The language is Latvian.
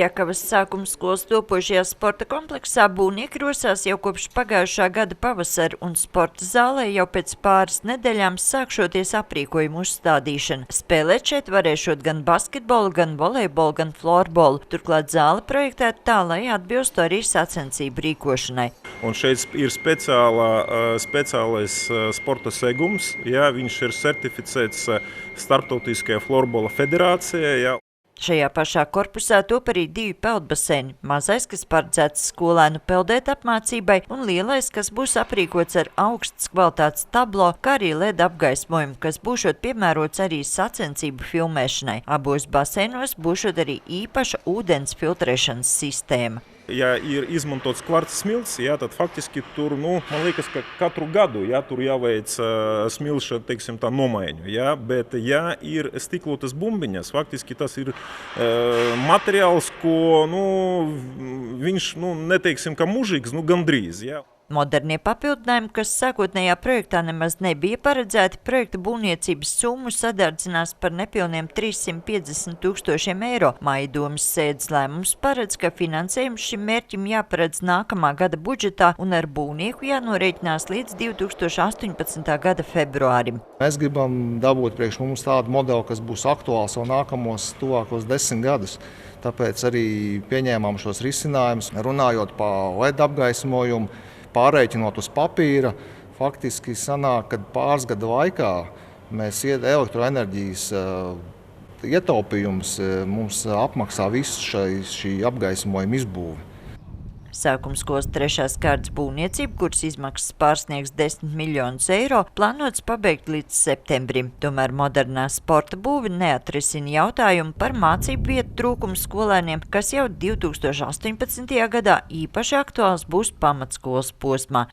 Ķekavas sākuma skolas topošajā sporta kompleksā būvnieki rosās jau kopš pagājušā gada pavasara, un sporta zālē jau pēc pāris nedēļām sākšoties aprīkojumu uzstādīšana. Spēlēt šeit varēšot gan basketbolu, gan volejbolu, gan florbolu. Turklāt zāle projektēta tā, lai atbilstu arī sacensību rīkošanai. Un šeit ir speciālais sporta segums, viņš ir certificēts Starptautiskajā florbola federācijā. Šajā pašā korpusā top arī 2 peldbaseini – mazais, kas paredzēts skolēnu peldēt apmācībai, un lielais, kas būs aprīkots ar augstas kvalitātes tablo, kā arī LED apgaismojumu, kas būšot piemērots arī sacensību filmēšanai. Abos baseinos būšot arī īpaša ūdens filtrēšanas sistēma. Ja ir izmantots kvarca smilts, tad faktiski tur, man liekas, ka katru gadu tur jāveic smilša, nomaiņu. Bet, ja ir stiklotas bumbiņas, faktiski tas ir materiāls, ko, viņš, neteiksim, ka mūžīgs, gandrīz. Modernie papildinājumi, kas sākotnējā projektā nemaz nebija paredzēti, projekta būvniecības summu sadārdzinās par nepilniem 350 000 eiro. Mājdomas sēdes lēmums paredz, ka finansējums šim mērķim jāparedz nākamā gada budžetā un ar būvnieku jānorēķinās līdz 2018. gada februārim. Mēs gribam dabūt priekš mums tādu modeli, kas būs aktuāls vēl nākamos tuvākos 10 gadus. Tāpēc arī pieņēmām šos risinājumus, runājot par LED apgaismojumu, pārreikinot uz papīra, faktiski sanāk, ka pāris gadu laikā mēs elektroenerģijas ietaupījums mums apmaksā visu šī apgaismojuma izbūvi. Sākuma skolas 3. kārtas būvniecību, kuras izmaksas pārsniegs 10 miljonus eiro, plānots pabeigt līdz septembrim. Tomēr modernā sporta būve neatrisina jautājumu par mācību vietu trūkumu skolēniem, kas jau 2018. gadā īpaši aktuāls būs pamatskolas posmā.